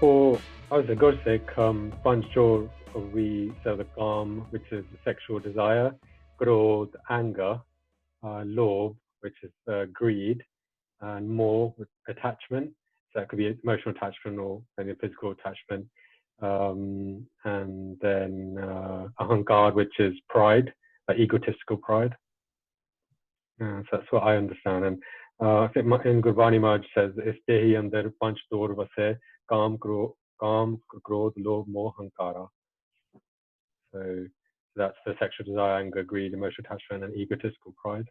for as a Gosek, Punj Chor, we say the calm, which is the sexual desire, growth, anger, lobe, which is greed, and more attachment. So that could be emotional attachment or maybe physical attachment. And then ahankar, which is pride, egotistical pride. So that's what I understand. And I think in Gurbani Maj says, "Istehi andar panch tor vase kam krodh, lobh, moh, hankara." So that's the sexual desire, anger, greed, emotional attachment, and egotistical pride.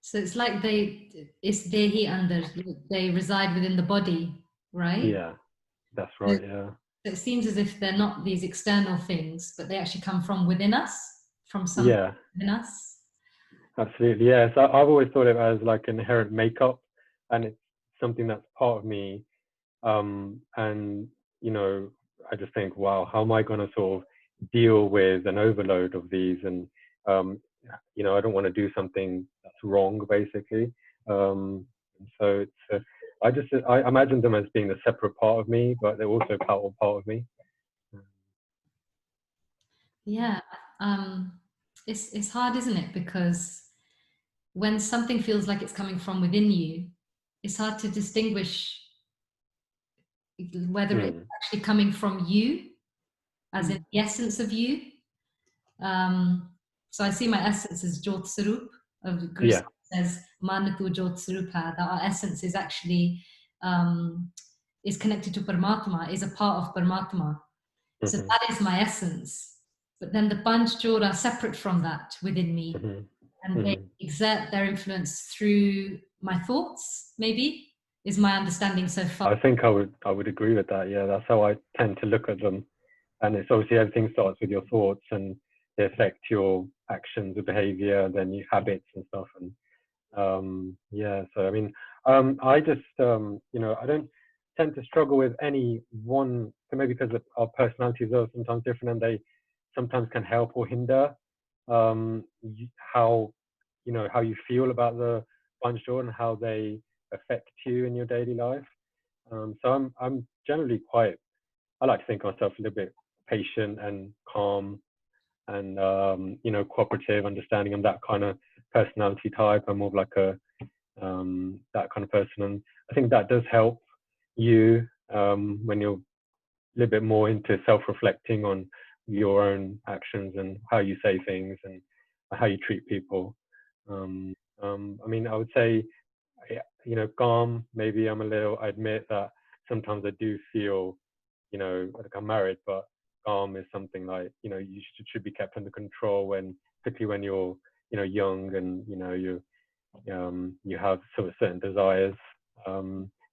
So it's like istehi andar, they reside within the body, right? Yeah, that's right. Yeah. So it seems as if they're not these external things, but they actually come from within us, from something within us. Absolutely, yeah. So I've always thought of it as like inherent makeup, and it's something that's part of me. And I just think, wow, how am I going to sort of deal with an overload of these? And I don't want to do something that's wrong, basically. So it's I imagine them as being a separate part of me, but they're also a part of me. Yeah, it's hard, isn't it? Because when something feels like it's coming from within you, it's hard to distinguish whether it's actually coming from you, as in the essence of you. So I see my essence as Jyot Sarup of Krishna says, Manatu Jyot Sarupha, that our essence is actually is connected to Paramatma, is a part of Paramatma. So that is my essence. But then the Panch Chor are separate from that within me. And they exert their influence through my thoughts, maybe, is my understanding so far. I think I would agree with that. Yeah, that's how I tend to look at them. And it's obviously everything starts with your thoughts, and they affect your actions, your behavior, then your habits and stuff. And so I mean, I just I don't tend to struggle with any one, maybe because our personalities are sometimes different, and they sometimes can help or hinder how you feel about the Punj Chor and how they affect you in your daily life. So I'm generally I like to think of myself a little bit patient and calm and cooperative, understanding. I'm that kind of personality type. I'm more of like a that kind of person, and I think that does help you when you're a little bit more into self-reflecting on your own actions and how you say things and how you treat people. I mean, I would say, calm. Maybe I admit that sometimes I do feel, like I'm married, but calm is something like, you should be kept under control particularly when you're, young and, you have sort of certain desires.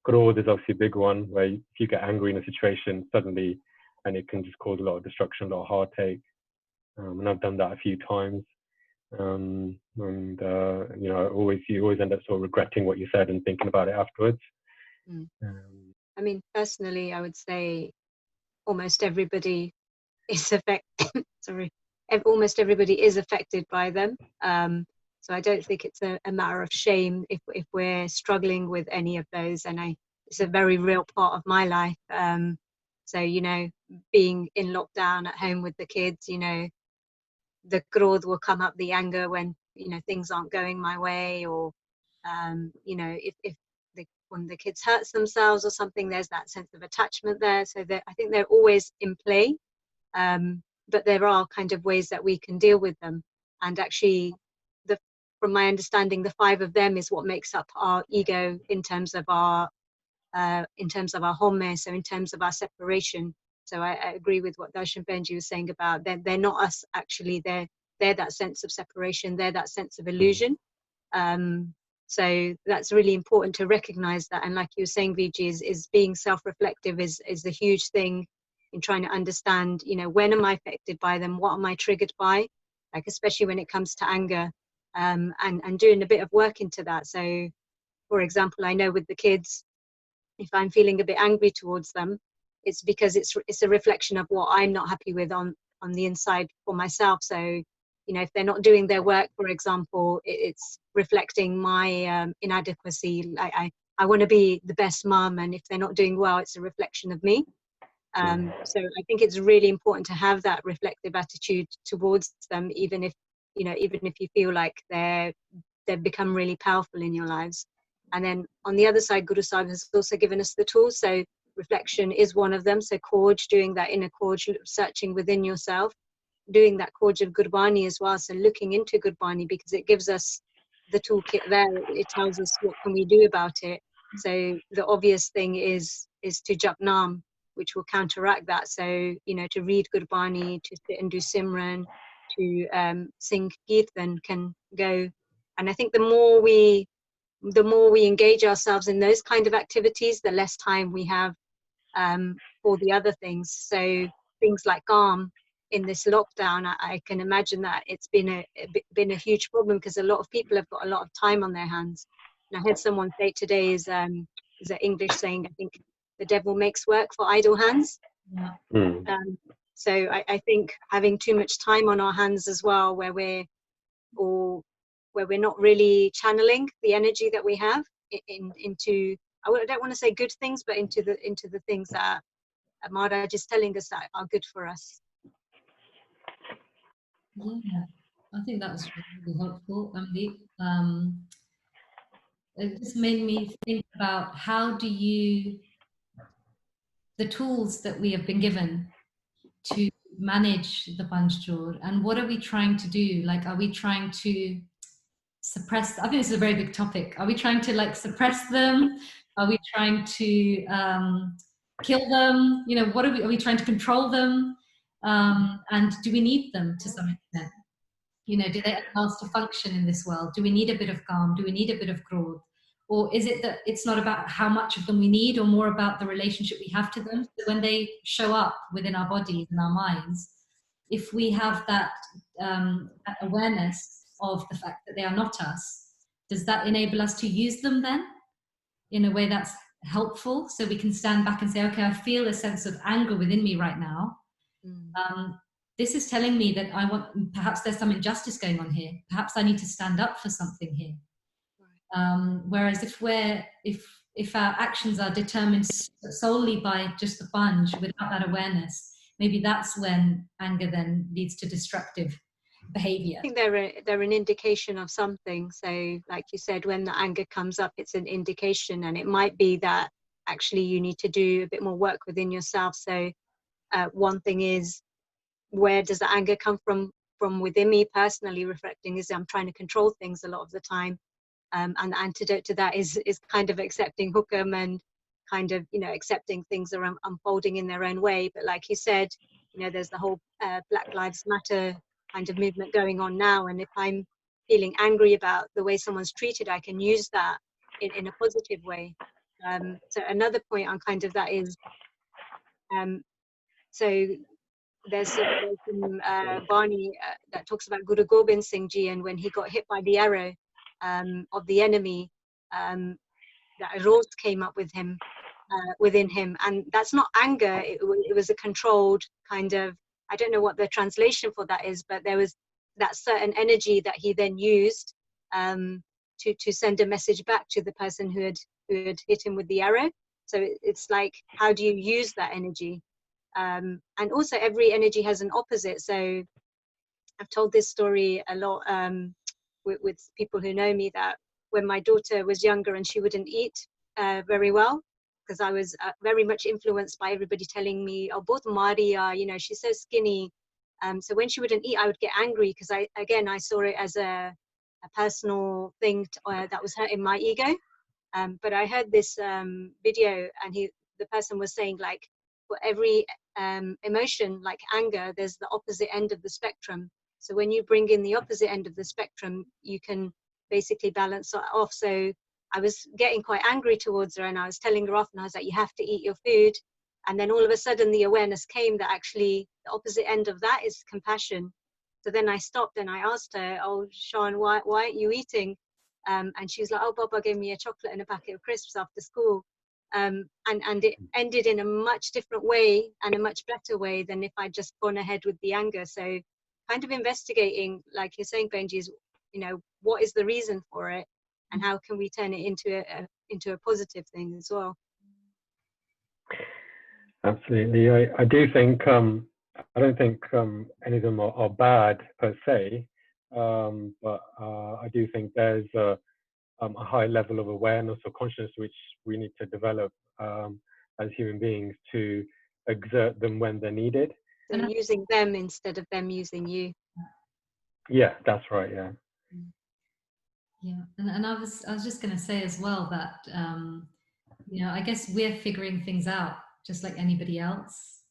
Growth is obviously a big one where if you get angry in a situation suddenly, and it can just cause a lot of destruction, a lot of heartache. And I've done that a few times. You always end up sort of regretting what you said and thinking about it afterwards. I mean, personally, I would say almost everybody is affected. Almost everybody is affected by them. So I don't think it's a matter of shame if we're struggling with any of those. And it's a very real part of my life. So being in lockdown at home with the kids, the growth will come up, the anger when things aren't going my way, or if when the kids hurts themselves or something, there's that sense of attachment there. So I think they're always in play, but there are kind of ways that we can deal with them. And actually, from my understanding, the 5 of them is what makes up our ego in terms of our homme, so in terms of our separation. So I agree with what Darshan Benji was saying about they're not us, actually. They're that sense of separation. They're that sense of illusion. So that's really important to recognize that. And like you were saying, Vijay, is being self-reflective is the huge thing in trying to understand, when am I affected by them? What am I triggered by? Like, especially when it comes to anger, and doing a bit of work into that. So, for example, I know with the kids, if I'm feeling a bit angry towards them, it's because it's a reflection of what I'm not happy with on the inside for myself. So, if they're not doing their work, for example, it's reflecting my inadequacy. Like I want to be the best mum, and if they're not doing well, it's a reflection of me. So I think it's really important to have that reflective attitude towards them, even if you feel like they've become really powerful in your lives. And then on the other side, Guru Sahib has also given us the tools. So reflection is one of them. So Korj, doing that inner Korj, searching within yourself, doing that Korj of Gurbani as well. So looking into Gurbani, because it gives us the toolkit there. It tells us what can we do about it. So the obvious thing is to jap naam, which will counteract that. So, to read Gurbani, to sit and do Simran, to sing Kirtan can go. And I think the more we engage ourselves in those kind of activities, the less time we have for the other things. So things like calm in this lockdown, I can imagine that it's been a huge problem, because a lot of people have got a lot of time on their hands. And I heard someone say today is an English saying, I think, the devil makes work for idle hands. Yeah. So I think having too much time on our hands as well, where we're not really channeling the energy that we have into, I don't want to say good things, but into the things that Maharaj is telling us that are good for us. Yeah, I think that was really helpful, Amrit. It just made me think about the tools that we have been given to manage the Punj Chor, and what are we trying to do? Like, are we trying to suppress? I think this is a very big topic. Are we trying to suppress them? Are we trying to kill them? What are we trying to control them? And do we need them to some extent? Do they allow us to function in this world? Do we need a bit of calm? Do we need a bit of growth? Or is it that it's not about how much of them we need, or more about the relationship we have to them? So when they show up within our bodies and our minds, if we have that awareness of the fact that they are not us, does that enable us to use them then in a way that's helpful? So we can stand back and say, okay, I feel a sense of anger within me right now. This is telling me that perhaps there's some injustice going on here. Perhaps I need to stand up for something here. Whereas if our actions are determined solely by just the Punj, without that awareness, maybe that's when anger then leads to destructive behavior. I think they're an indication of something. So like you said, when the anger comes up, it's an indication, and it might be that actually you need to do a bit more work within yourself. So one thing is, where does the anger come from within me personally? Reflecting is I'm trying to control things a lot of the time, and the antidote to that is kind of accepting hukam and kind of accepting things are unfolding in their own way. But like you said, there's the whole Black Lives Matter kind of movement going on now, and if I'm feeling angry about the way someone's treated, I can use that in a positive way. So another point on kind of that is, so there's some Barney that talks about Guru Gobind Singh Ji, and when he got hit by the arrow of the enemy, that a rose came up within him, and that's not anger. It was a controlled kind of, I don't know what the translation for that is, but there was that certain energy that he then used to send a message back to the person who had hit him with the arrow. So it's like, how do you use that energy? And also every energy has an opposite. So I've told this story a lot with people who know me, that when my daughter was younger and she wouldn't eat very well, because I was very much influenced by everybody telling me, oh, both Maria, she's so skinny. So when she wouldn't eat, I would get angry, because I saw it as a personal thing that was hurting my ego. But I heard this video, and the person was saying, like, for every emotion like anger, there's the opposite end of the spectrum. So when you bring in the opposite end of the spectrum, you can basically balance it off. So I was getting quite angry towards her, and I was telling her off, and I was like, you have to eat your food. And then all of a sudden the awareness came that actually the opposite end of that is compassion. So then I stopped and I asked her, oh, Sean, why aren't you eating? And she's like, oh, Baba gave me a chocolate and a packet of crisps after school. And it ended in a much different way, and a much better way than if I'd just gone ahead with the anger. So kind of investigating, like you're saying, Benji, is, what is the reason for it, and how can we turn it into into a positive thing as well. Absolutely. I do think I don't think any of them are bad per se, but I do think there's a high level of awareness or consciousness which we need to develop as human beings to exert them when they're needed. So using them instead of them using you. Yeah, that's right. Yeah. Yeah, and I was just going to say as well that I guess we're figuring things out just like anybody else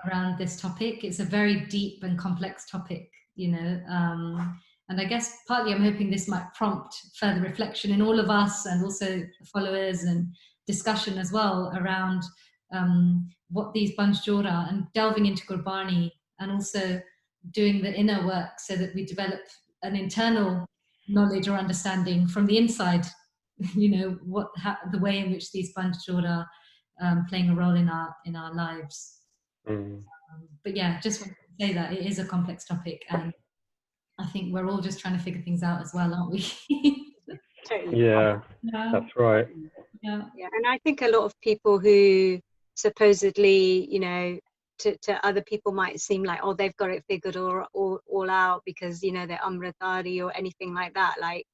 around this topic. It's a very deep and complex topic, and I guess partly I'm hoping this might prompt further reflection in all of us and also followers and discussion as well around what these Punj Chor are, and delving into Gurbani and also doing the inner work so that we develop an internal knowledge or understanding from the inside, the way in which these Punj Chor are playing a role in our lives. But yeah, just want to say that it is a complex topic, and I think we're all just trying to figure things out as well, aren't we? Totally. Yeah, that's right. Yeah, and I think a lot of people who supposedly, to other people might seem like, oh, they've got it figured all out because they're Amritari or anything like that. Like,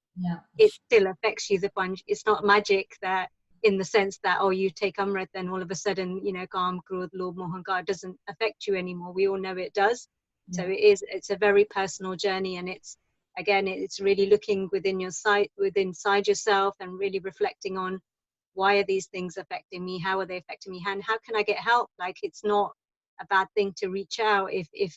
it still affects you. It's not magic that, in the sense that, oh, you take Amrit, then all of a sudden, Kaam, Krodh, Lobh, Moh, Ahankar doesn't affect you anymore. We all know it does. So it's a very personal journey, and it's really looking inside yourself and really reflecting on, why are these things affecting me? How are they affecting me? And how can I get help? Like, it's not a bad thing to reach out if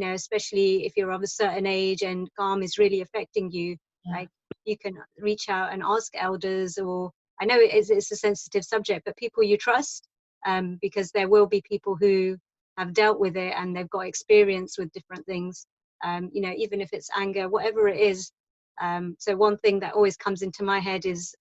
especially if you're of a certain age and Kaam is really affecting you. Like, you can reach out and ask elders, or I know it's a sensitive subject, but people you trust, because there will be people who have dealt with it and they've got experience with different things, even if it's anger, whatever it is. So one thing that always comes into my head is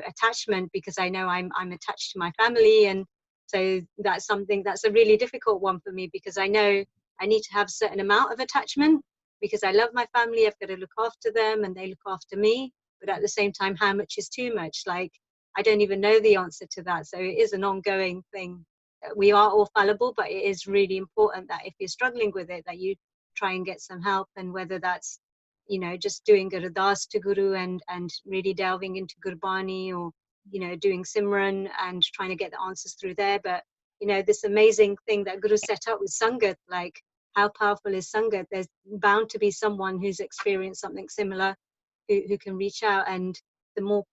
attachment, because I know I'm attached to my family, and so that's a really difficult one for me, because I know I need to have a certain amount of attachment because I love my family. I've got to look after them and they look after me, but at the same time, how much is too much? Like, I don't even know the answer to that. So it is an ongoing thing. We are all fallible, but it is really important that if you're struggling with it, that you try and get some help, and whether that's just doing Gurdas to Guru and really delving into Gurbani, or doing Simran and trying to get the answers through there. But this amazing thing that Guru set up with Sangat, like, how powerful is Sangat? There's bound to be someone who's experienced something similar who can reach out, and the more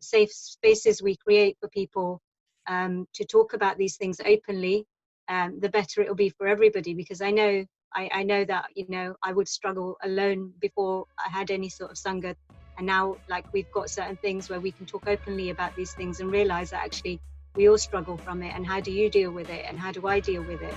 safe spaces we create for people to talk about these things openly, the better it will be for everybody. Because I know that I would struggle alone before I had any sort of Sangat, and now, like, we've got certain things where we can talk openly about these things and realize that actually we all struggle from it, and how do you deal with it and how do I deal with it?